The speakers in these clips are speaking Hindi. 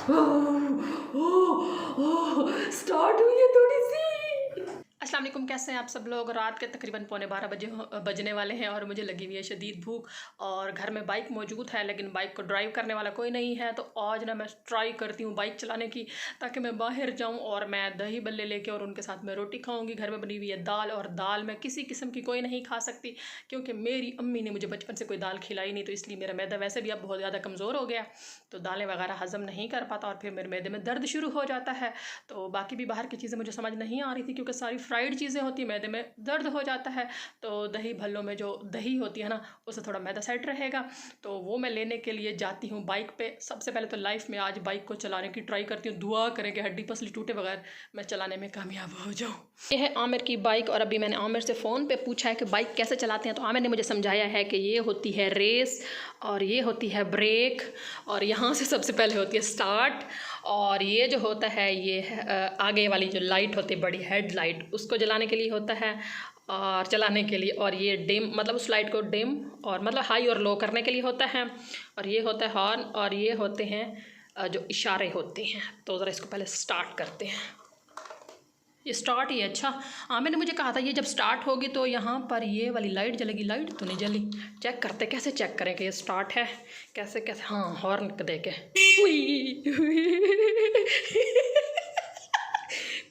स्टार्ट हुई है थोड़ी सी। अस्सलाम वालेकुम, कैसे हैं आप सब लोग। रात के तकरीबन 11:15 बजने वाले हैं और मुझे लगी हुई है शदीद भूख और घर में बाइक मौजूद है लेकिन बाइक को ड्राइव करने वाला कोई नहीं है। तो आज ना मैं ट्राई करती हूँ बाइक चलाने की, ताकि मैं बाहर जाऊँ और मैं दही बल्ले लेके और उनके साथ मैं रोटी खाऊंगी। घर में बनी हुई है दाल, और दाल में किसी किस्म की कोई नहीं खा सकती क्योंकि मेरी अम्मी ने मुझे बचपन से कोई दाल खिलाई नहीं, तो इसलिए मेरा मैदा वैसे भी अब बहुत ज़्यादा कमज़ोर हो गया, तो दालें वगैरह हज़म नहीं कर पाता और फिर मेरे मैदे में दर्द शुरू हो जाता है। तो बाकी भी बाहर की चीज़ें मुझे समझ नहीं आ रही थी क्योंकि सारी फ्राइड चीज़ें होती हैं, मैदे में दर्द हो जाता है। तो दही भल्लों में जो दही होती है ना, उससे थोड़ा मैदा सेट रहेगा, तो वो मैं लेने के लिए जाती हूँ बाइक पे। सबसे पहले तो लाइफ में आज बाइक को चलाने की ट्राई करती हूँ, दुआ करें कि हड्डी पसली टूटे बगैर मैं चलाने में कामयाब हो जाऊँ। ये है आमिर की बाइक और अभी मैंने आमिर से फ़ोन पे पूछा है कि बाइक कैसे चलाते हैं, तो आमिर ने मुझे समझाया है कि ये होती है रेस और ये होती है ब्रेक और यहाँ से सबसे पहले होती है स्टार्ट, और ये जो होता है ये आगे वाली जो लाइट होती है बड़ी हेड लाइट, उसको जलाने के लिए होता है और चलाने के लिए, और ये डिम मतलब उस लाइट को डिम और मतलब हाई और लो करने के लिए होता है, और ये होता है हॉर्न, और ये होते हैं जो इशारे होते हैं। तो ज़रा इसको पहले स्टार्ट करते हैं। ये स्टार्ट ही है। अच्छा, आमिर ने मुझे कहा था ये जब स्टार्ट होगी तो यहाँ पर ये वाली लाइट जलेगी। लाइट तो नहीं जली, चेक करते, कैसे चेक करें कि ये स्टार्ट है, कैसे कैसे। हाँ, हॉर्न दे के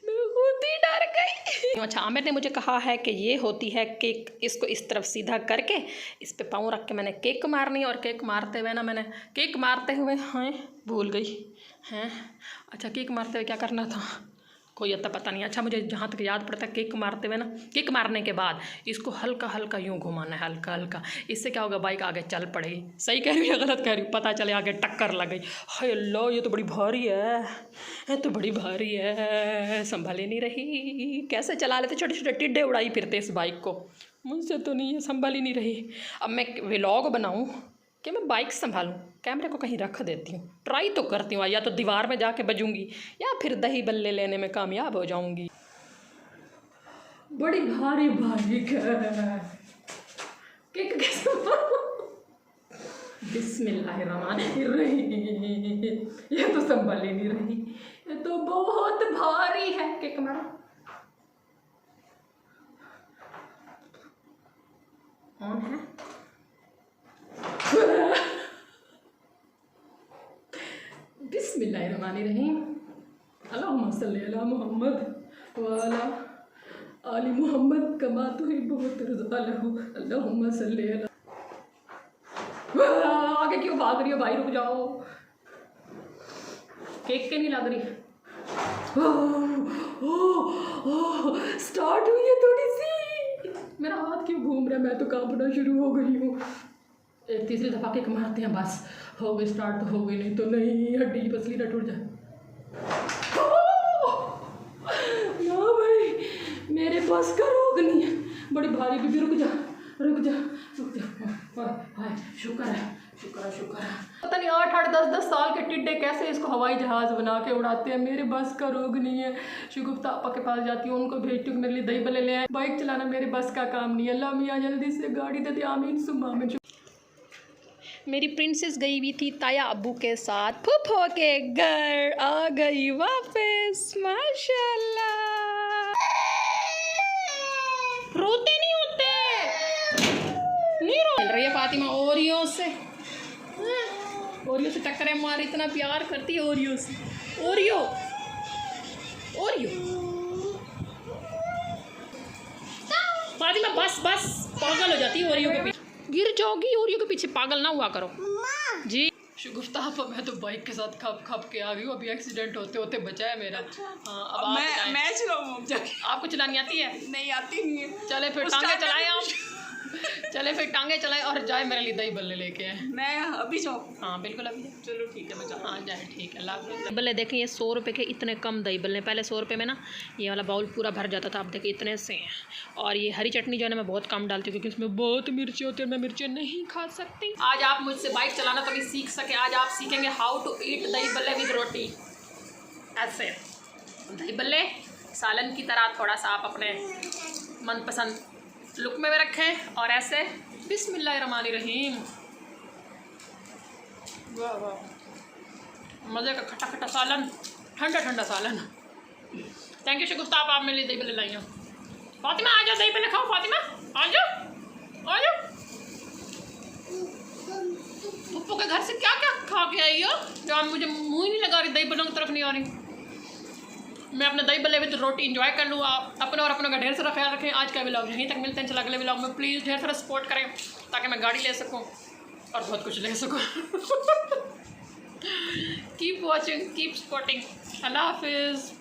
मैं खुद ही डर गई। अच्छा, आमिर ने मुझे कहा है कि ये होती है किक, इसको इस तरफ सीधा करके इस पे पाँव रख के मैंने किक मारनी है, और किक मारते हुए ना मैंने किक मारते हुए हाँ भूल गई हैं। अच्छा, किक मारते हुए क्या करना था कोई अता पता नहीं। अच्छा, मुझे जहाँ तक याद पड़ता है किक मारते हुए ना, किक मारने के बाद इसको हल्का हल्का यूँ घुमाना है, हल्का हल्का। इससे क्या होगा, बाइक आगे चल पड़ेगी। सही कह रही है गलत कह रही हूँ, पता चले आगे टक्कर लग गई। हाय अल्लाह, ये तो बड़ी भारी है, ये तो बड़ी भारी है, संभाल ही नहीं रही। कैसे चला लेते, छोटे छोटे टिड्डे उड़ाई फिरते इस बाइक को, मुझसे तो नहीं है, संभाल ही नहीं रही। अब मैं व्लॉग बनाऊँ कि मैं बाइक संभालूं, कैमरे को कहीं रख देती हूँ, ट्राई तो करती हूँ, या तो दीवार में जाके बजूंगी या फिर दही बल्ले लेने में कामयाब हो जाऊंगी। बड़ी भारी बाइक है, किक कैसे मारूं? बिस्मिल्लाहिर्रहमानिर्रहीम। ये तो संभल ही नहीं रही, ये तो बहुत भारी है। किक मारो, ऑन है। बिस्मिल्लाहिर्रहमानिर्रहीम। अल्लाहुम्मा सल्ली अला मुहम्मद व अला आलि मुहम्मद कमा तुहिब्बु व तुरज़ा लहू। अल्लाहुम्मा सल्ली अला। आगे क्यों भाग रही हो भाई, रुक जाओ, केक के नहीं लग रही। स्टार्ट हुई है थोड़ी सी। मेरा हाथ क्यों घूम रहा है, मैं तो कांपना शुरू हो गई हूँ। एक तीसरी दफा किक मारते हैं, बस हो गई स्टार्ट, तो हो गई, नहीं तो नहीं, हड्डी पसली न टूट जाए। ना भाई, मेरे पास का रोग नहीं है, बड़ी भारी बीबी, रुक जा रुक जा रुक जा। हाय, शुक्र है शुक्र है शुक्र है। पता नहीं 8-8 10-10 साल के टिड्डे कैसे इसको हवाई जहाज बना के उड़ाते हैं, मेरे बस का रोग नहीं है। शुगुफ्ता आपा के पास जाती हूँ, उनको भेजती हूँ मेरे लिए दही बल्ले ले आए। बाइक चलाना मेरे बस का काम नहीं है। अल्लाह मियाँ जल्दी से गाड़ी दे दे, आमीन सुम्मा आमीन। मेरी प्रिंसेस गई हुई थी ताया अब्बू के साथ फूफो के घर, आ गई वापस माशाल्लाह। रोते नहीं होते, नहीं रो रही है फातिमा ओरियो से, ओरियो से टक्करें मार, इतना प्यार करती है ओरियो से। ओरियो ओरियो फातिमा बस बस, पागल हो जाती है ओरियो के पीछे, गिर जाओगी। ओरियो के पीछे पागल ना हुआ करो जी। शुगुफ्ता आपा, मैं तो बाइक के साथ खप खप के आ गई हूँ, अभी एक्सीडेंट होते होते बचा है मेरा। हाँ, अब मैं चलाऊँ जाके? आपको चलानी आती है? नहीं आती नहीं है। चले फिर टांगे चलाएं आप, चले फिर टांगे चलाएं और जाए मेरे लिए दही बल्ले लेके आए। मैं अभी जाऊँ? हाँ बिल्कुल अभी। चलो ठीक है, मैं जाऊँ। हाँ जाए, ठीक है। दही बल्ले देखें, ये 100 रुपये के इतने कम दही बल्ले। पहले 100 रुपये में ना ये वाला बाउल पूरा भर जाता था, अब देखिए इतने से हैं। और ये हरी चटनी जो है ना मैं बहुत कम डालती हूँ क्योंकि इसमें बहुत मिर्ची होती है, मैं मिर्ची नहीं खा सकती। आज आप मुझसे बाइक चलाना तो भी सीख सके, आज आप सीखेंगे हाउ टू ईट दही बल्ले विद रोटी। ऐसे दही बल्ले सालन की तरह थोड़ा सा आप अपने मनपसंद लुक में रखें, और ऐसे बिस्मिल्लाहिर्रहमानिर्रहीम। वाह वाह, मज़े का खट्टा खट्टा सालन, ठंडा ठंडा सालन। थैंक यू शगुफ्ता, आप मेरे लिए दही भल्ले लाई हो। फातिमा आ जाओ, दही भल्ले खाओ। फातिमा आ जाओ, आ जाओ। पप्पू के घर से क्या क्या खा के आई हो जो आप मुझे मुँह ही नहीं लगा रही, दही भल्लों की तरफ नहीं आ रही। मैं अपने दही भल्ले विद रोटी इंजॉय कर लूँ। आप अपना और अपनों का ढेर सारा ख्याल रखें। आज का व्लॉग यहीं तक, मिलते हैं चला अगले व्लॉग में। प्लीज़ ढेर सारा सपोर्ट करें ताकि मैं गाड़ी ले सकूँ और बहुत कुछ ले सकूँ। Keep watching, keep supporting. अल्लाह हाफिज़।